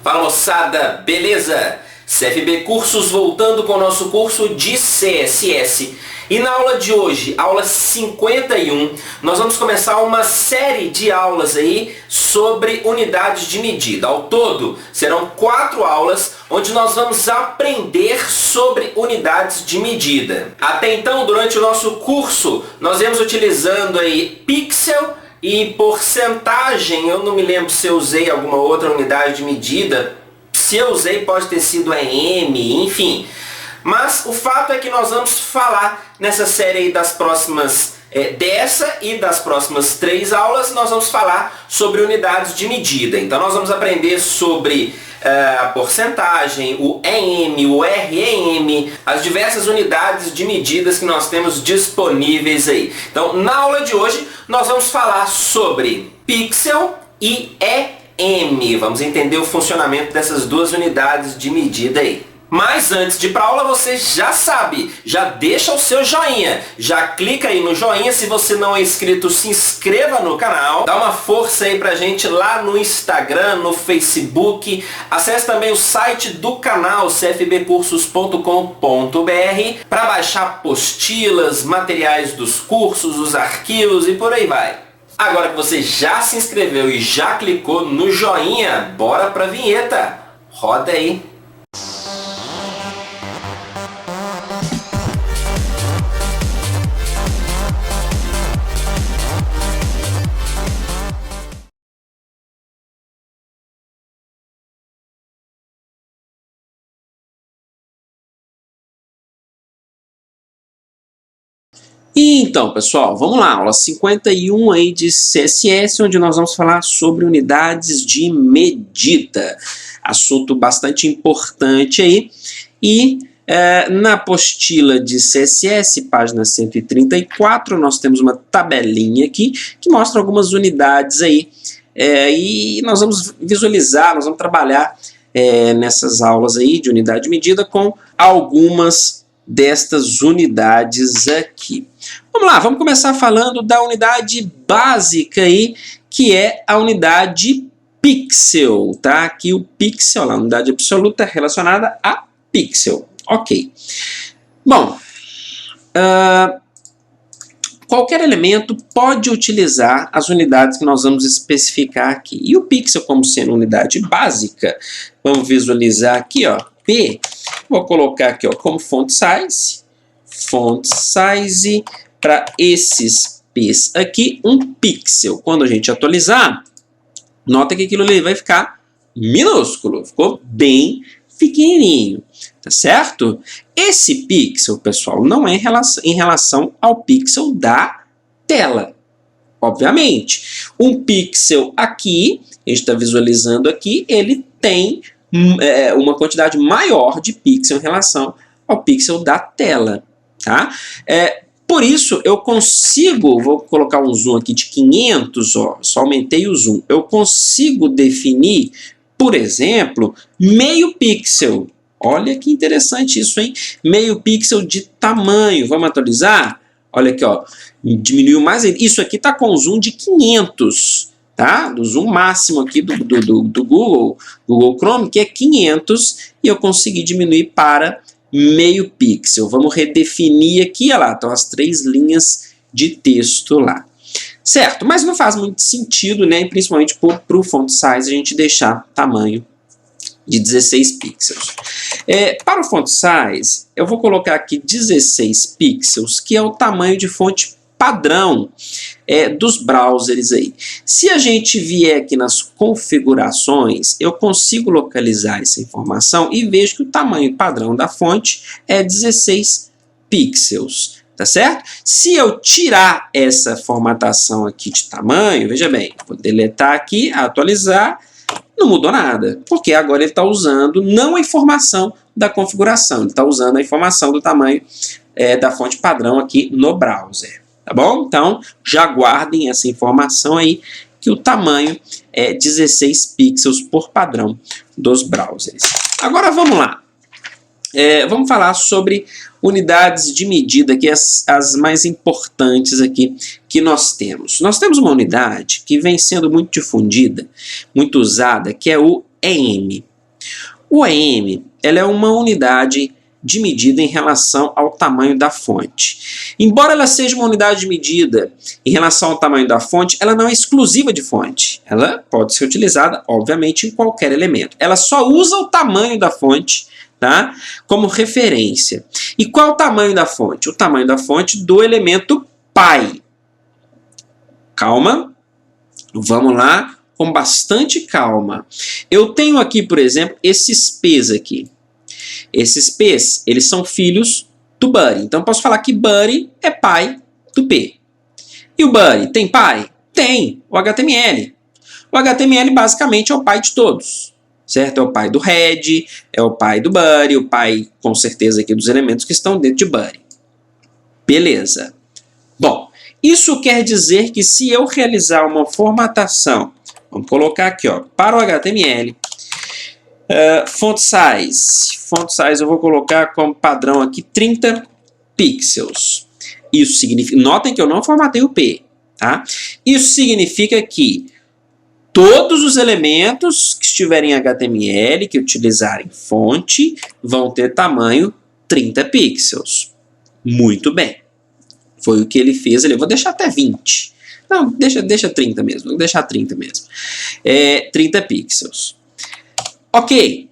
Fala moçada, beleza? CFB Cursos voltando com o nosso curso de CSS. E na aula de hoje, aula 51, nós vamos começar uma série de aulas aí sobre unidades de medida. Ao todo, serão 4 aulas onde nós vamos aprender sobre unidades de medida. Até então, durante o nosso curso, nós viemos utilizando aí pixel e porcentagem. Eu não me lembro se eu usei alguma outra unidade de medida. Se eu usei, pode ter sido EM, enfim. Mas o fato é que nós vamos falar nessa série aí das próximas, dessa e das próximas 3 aulas, nós vamos falar sobre unidades de medida. Então nós vamos aprender sobre a porcentagem, o EM, o REM, as diversas unidades de medidas que nós temos disponíveis aí. Então na aula de hoje nós vamos falar sobre pixel e EM. Vamos entender o funcionamento dessas duas unidades de medida aí. Mas antes de ir para a aula, você já sabe, já deixa o seu joinha, já clica aí no joinha. Se você não é inscrito, se inscreva no canal, dá uma força aí pra gente lá no Instagram, no Facebook. Acesse também o site do canal cfbcursos.com.br para baixar apostilas, materiais dos cursos, os arquivos e por aí vai. Agora que você já se inscreveu e já clicou no joinha, bora pra vinheta. Roda aí. Então, pessoal, vamos lá, aula 51 aí de CSS, onde nós vamos falar sobre unidades de medida. Assunto bastante importante aí. E na apostila de CSS, página 134, nós temos uma tabelinha aqui que mostra algumas unidades aí. E nós vamos visualizar, nós vamos trabalhar nessas aulas aí de unidade de medida com algumas destas unidades aqui. Vamos lá, vamos começar falando da unidade básica aí, que é a unidade pixel, tá? Aqui o pixel, a unidade absoluta relacionada a pixel. Ok. Bom, qualquer elemento pode utilizar as unidades que nós vamos especificar aqui. E o pixel, como sendo unidade básica, vamos visualizar aqui, ó, P. Vou colocar aqui, ó, como font size para esses P's aqui, um pixel. Quando a gente atualizar, nota que aquilo ali vai ficar minúsculo, ficou bem pequenininho, tá certo? Esse pixel, pessoal, não é em relação ao pixel da tela, obviamente. Um pixel aqui, a gente está visualizando aqui, ele tem uma quantidade maior de pixel em relação ao pixel da tela, tá? Por isso, eu consigo, vou colocar um zoom aqui de 500, ó, só aumentei o zoom, eu consigo definir, por exemplo, meio pixel. Olha que interessante isso, hein? Meio pixel de tamanho. Vamos atualizar? Olha aqui, ó, diminuiu mais. Isso aqui está com zoom de 500. Tá? Do zoom máximo aqui do Google Chrome, que é 500, e eu consegui diminuir para meio pixel. Vamos redefinir aqui, olha lá, estão as 3 linhas de texto lá. Certo, mas não faz muito sentido, né? Principalmente para o font size, a gente deixar tamanho de 16 pixels. Para o font size, eu vou colocar aqui 16 pixels, que é o tamanho de fonte padrão dos browsers aí. Se a gente vier aqui nas configurações, eu consigo localizar essa informação e vejo que o tamanho padrão da fonte é 16 pixels, tá certo? Se eu tirar essa formatação aqui de tamanho, veja bem, vou deletar aqui, atualizar, não mudou nada, porque agora ele está usando não a informação da configuração, ele está usando a informação do tamanho da fonte padrão aqui no browser. Tá bom? Então, já guardem essa informação aí, que o tamanho é 16 pixels por padrão dos browsers. Agora vamos lá. Vamos falar sobre unidades de medida, que as mais importantes aqui que nós temos. Nós temos uma unidade que vem sendo muito difundida, muito usada, que é o EM. O EM, ela é uma unidade de medida em relação ao tamanho da fonte. Embora ela seja uma unidade de medida em relação ao tamanho da fonte, ela não é exclusiva de fonte. Ela pode ser utilizada, obviamente, em qualquer elemento. Ela só usa o tamanho da fonte, tá, como referência. E qual é o tamanho da fonte? O tamanho da fonte do elemento π. Calma, vamos lá, com bastante calma. Eu tenho aqui, por exemplo, esses P's aqui. Esses P's, eles são filhos do Buddy. Então, eu posso falar que Buddy é pai do P. E o Buddy tem pai? Tem, o HTML. O HTML, basicamente, é o pai de todos. Certo? É o pai do head, é o pai do Buddy, o pai, com certeza, aqui dos elementos que estão dentro de Buddy. Beleza. Bom, isso quer dizer que se eu realizar uma formatação, vamos colocar aqui, ó, para o HTML, font size eu vou colocar como padrão aqui 30 pixels. Isso significa, notem que eu não formatei o P, tá? Isso significa que todos os elementos que estiverem em HTML, que utilizarem fonte, vão ter tamanho 30 pixels. Muito bem. Foi o que ele fez ali. Eu vou deixar até 20. Não, deixa 30 mesmo. Vou deixar 30 mesmo. 30 pixels. Ok.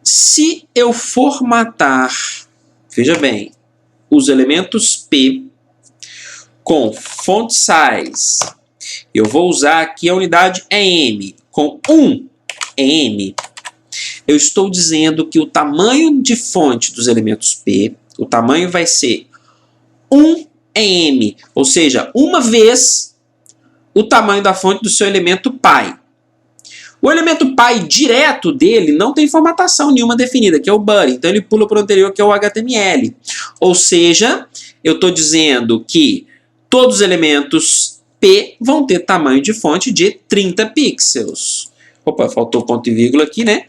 Se eu formatar, veja bem, os elementos P com font size, eu vou usar aqui a unidade EM, com 1 EM, eu estou dizendo que o tamanho de fonte dos elementos P, o tamanho vai ser 1 EM, ou seja, uma vez o tamanho da fonte do seu elemento π. O elemento π direto dele não tem formatação nenhuma definida, que é o Buddy, então ele pula para o anterior, que é o HTML. Ou seja, eu estou dizendo que todos os elementos P vão ter tamanho de fonte de 30 pixels. Opa, faltou ponto e vírgula aqui, né?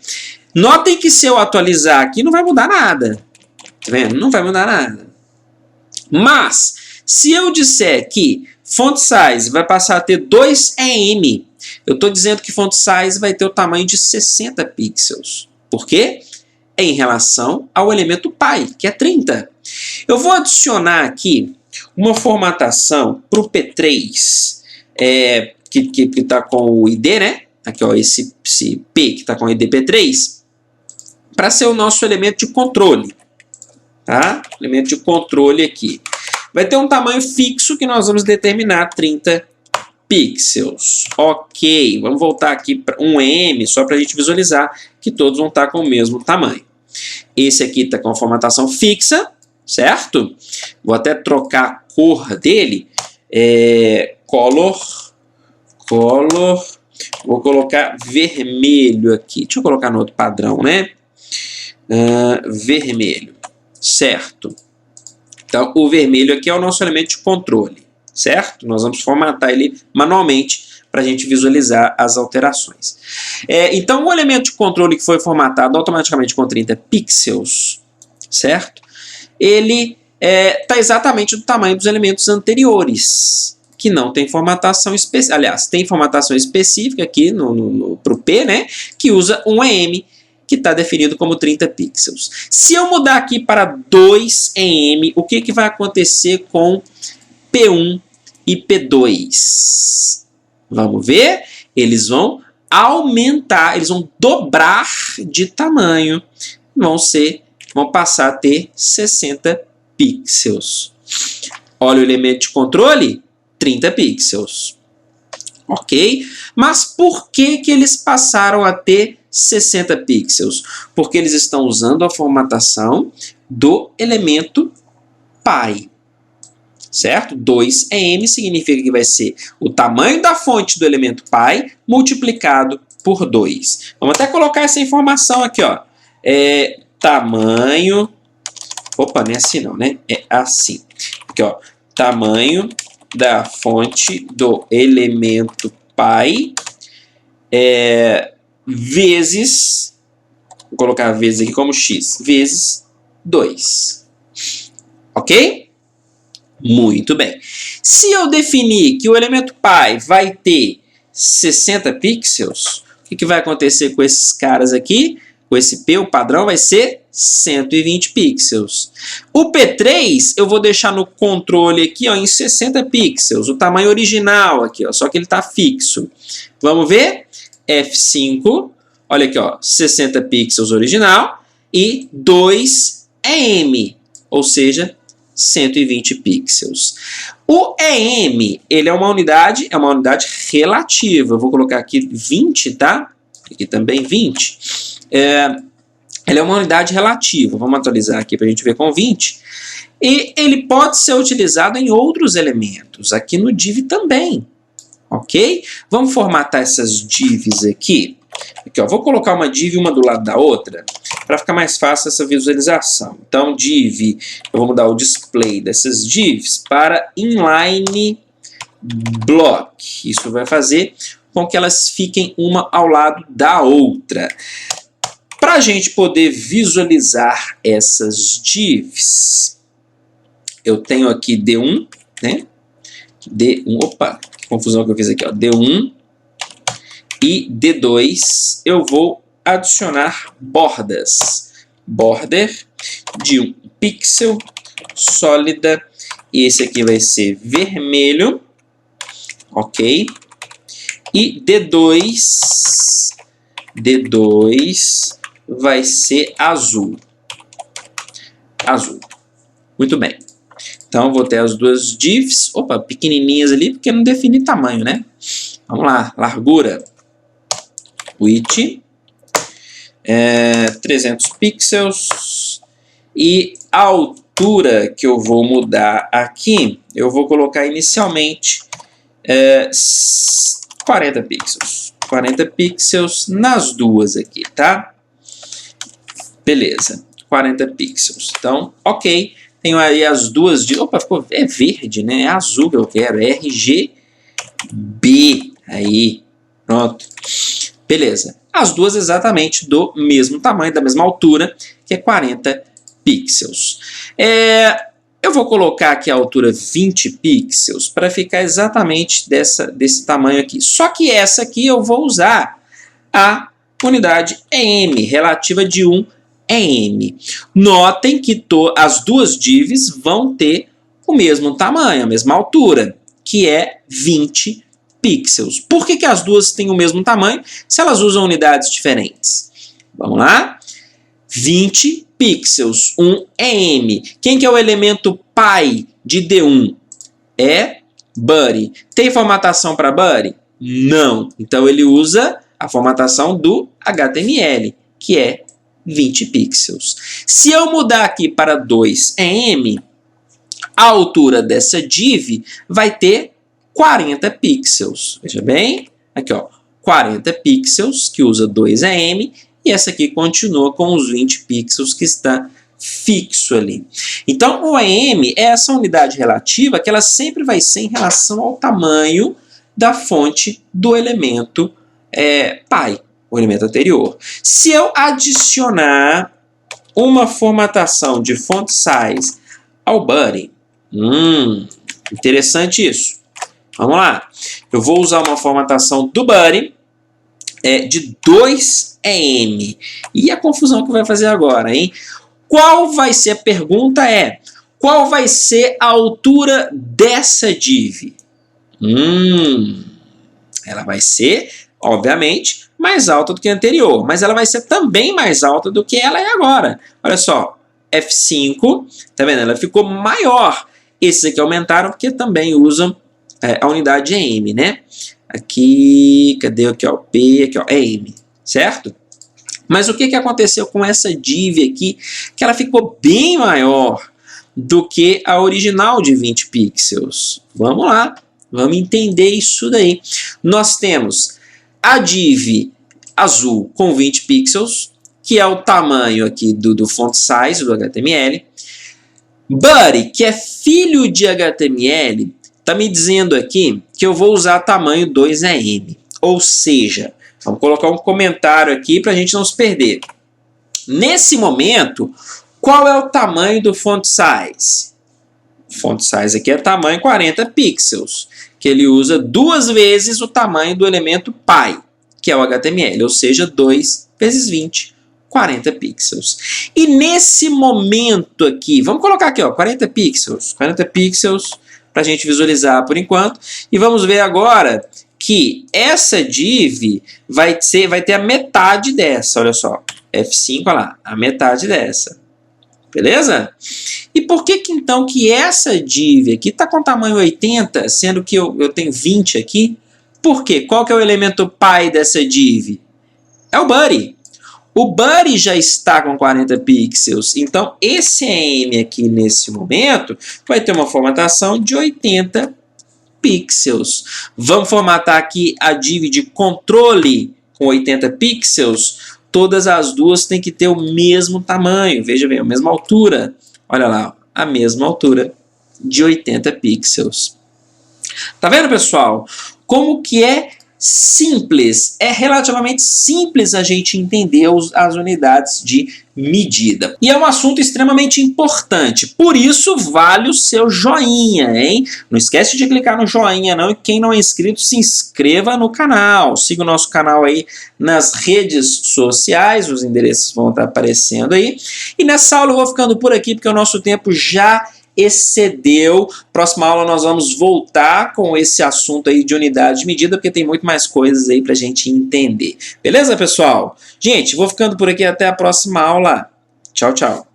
Notem que se eu atualizar aqui não vai mudar nada. Tá vendo? Não vai mudar nada. Mas, se eu disser que font size vai passar a ter 2 EM, eu estou dizendo que font size vai ter o tamanho de 60 pixels. Por quê? É em relação ao elemento π, que é 30. Eu vou adicionar aqui uma formatação para o P3, que está com o ID, né? Aqui, ó, esse P que está com o ID P3, para ser o nosso elemento de controle. Tá? Elemento de controle aqui. Vai ter um tamanho fixo que nós vamos determinar 30 pixels. Ok, vamos voltar aqui para um M, só para a gente visualizar que todos vão estar com o mesmo tamanho. Esse aqui está com a formatação fixa, certo? Vou até trocar a cor dele. Color. Vou colocar vermelho aqui. Deixa eu colocar no outro padrão, né? Vermelho. Certo. Então, o vermelho aqui é o nosso elemento de controle. Certo? Nós vamos formatar ele manualmente para a gente visualizar as alterações. Então, o elemento de controle que foi formatado automaticamente com 30 pixels, certo? Ele está exatamente do tamanho dos elementos anteriores, que não tem formatação específica. Aliás, tem formatação específica aqui para o P, né? Que usa um EM, que está definido como 30 pixels. Se eu mudar aqui para 2 EM, o que vai acontecer com P1 e P2? Vamos ver? Eles vão aumentar, eles vão dobrar de tamanho, vão passar a ter 60 pixels. Olha o elemento de controle, 30 pixels. Ok? Mas por que eles passaram a ter 60 pixels? Porque eles estão usando a formatação do elemento π. Certo? 2 EM significa que vai ser o tamanho da fonte do elemento π multiplicado por 2. Vamos até colocar essa informação aqui, ó. Tamanho... Opa, não é assim não, né? É assim. Aqui, ó. Tamanho da fonte do elemento π vezes... Vou colocar vezes aqui como x. Vezes 2. Ok? Muito bem. Se eu definir que o elemento π vai ter 60 pixels, o que vai acontecer com esses caras aqui? com esse P, o padrão vai ser 120 pixels. O P3 eu vou deixar no controle aqui, ó, em 60 pixels, o tamanho original aqui, ó, só que ele está fixo. Vamos ver? F5, olha aqui, ó, 60 pixels original e 2 EM, ou seja, 120 pixels. O EM, ele é uma unidade relativa. Eu vou colocar aqui 20, tá? Aqui também 20. Ele é uma unidade relativa. Vamos atualizar aqui para a gente ver com 20. E ele pode ser utilizado em outros elementos. Aqui no div também. Ok? Vamos formatar essas divs aqui. Aqui, ó, vou colocar uma div uma do lado da outra para ficar mais fácil essa visualização. Então, div, eu vou mudar o display dessas divs para inline block. Isso vai fazer com que elas fiquem uma ao lado da outra. Para a gente poder visualizar essas divs, eu tenho aqui D1, né? D1, opa, que confusão que eu fiz aqui, ó. D1 e D2, eu vou adicionar bordas. Border de 1 pixel, sólida, e esse aqui vai ser vermelho, ok? E D2 vai ser azul. Azul. Muito bem. Então, vou ter as duas divs, opa, pequenininhas ali, porque não define tamanho, né? Vamos lá, largura. Width. 300 pixels. E a altura que eu vou mudar aqui, eu vou colocar inicialmente 40 pixels. 40 pixels nas duas aqui, tá? Beleza, 40 pixels. Então, ok. Tenho aí as duas de... Opa, ficou verde, né? É azul que eu quero. RGB. Aí, pronto. Beleza. As duas exatamente do mesmo tamanho, da mesma altura, que é 40 pixels. Eu vou colocar aqui a altura 20 pixels para ficar exatamente desse tamanho aqui. Só que essa aqui eu vou usar a unidade EM, relativa de 1 EM. Notem que as duas divs vão ter o mesmo tamanho, a mesma altura, que é 20 pixels. Por que as duas têm o mesmo tamanho se elas usam unidades diferentes? Vamos lá? 20 pixels, 1 EM. Quem que é o elemento pai de D1? É Buddy. Tem formatação para Buddy? Não. Então ele usa a formatação do HTML, que é 20 pixels. Se eu mudar aqui para 2 EM, a altura dessa div vai ter 40 pixels. Veja bem, aqui ó, 40 pixels, que usa 2 EM, e essa aqui continua com os 20 pixels que está fixo ali. Então, o EM é essa unidade relativa que ela sempre vai ser em relação ao tamanho da fonte do elemento pai, o elemento anterior. Se eu adicionar uma formatação de font size ao Buddy, interessante isso. Vamos lá. Eu vou usar uma formatação do Buddy de 2 EM. E a confusão que vai fazer agora, hein? Qual vai ser a pergunta qual vai ser a altura dessa div? Ela vai ser, obviamente, mais alta do que a anterior, mas ela vai ser também mais alta do que ela é agora. Olha só, F5, tá vendo? Ela ficou maior. Esses aqui aumentaram porque também usam a unidade EM, né? Aqui, cadê aqui, ó, P, aqui, ó, EM, certo? Mas o que aconteceu com essa div aqui? Que ela ficou bem maior do que a original de 20 pixels. Vamos lá, vamos entender isso daí. Nós temos a div azul com 20 pixels, que é o tamanho aqui do font size do HTML. Buddy, que é filho de HTML, está me dizendo aqui que eu vou usar tamanho 2 EM. Ou seja, vamos colocar um comentário aqui para a gente não se perder. Nesse momento, qual é o tamanho do font size? O font size aqui é tamanho 40 pixels, que ele usa 2 vezes o tamanho do elemento pai, que é o HTML, ou seja, 2 vezes 20, 40 pixels. E nesse momento aqui, vamos colocar aqui, ó, 40 pixels para a gente visualizar por enquanto. E vamos ver agora que essa div vai ter a metade dessa, olha só. F5, olha lá, a metade dessa. Beleza? E por que então que essa div aqui está com tamanho 80, sendo que eu tenho 20 aqui? Por quê? Qual que é o elemento pai dessa div? É o Buddy. O Buddy já está com 40 pixels, então esse EM aqui nesse momento vai ter uma formatação de 80 pixels. Vamos formatar aqui a div de controle com 80 pixels. Todas as duas têm que ter o mesmo tamanho, veja bem, a mesma altura. Olha lá, a mesma altura de 80 pixels. Tá vendo, pessoal? Como que é simples, é relativamente simples a gente entender as unidades de medida. E é um assunto extremamente importante, por isso vale o seu joinha, hein? Não esquece de clicar no joinha não, e quem não é inscrito, se inscreva no canal. Siga o nosso canal aí nas redes sociais, os endereços vão estar aparecendo aí. E nessa aula eu vou ficando por aqui, porque o nosso tempo já excedeu. Próxima aula nós vamos voltar com esse assunto aí de unidade de medida, porque tem muito mais coisas aí pra gente entender. Beleza, pessoal? Gente, vou ficando por aqui até a próxima aula. Tchau, tchau.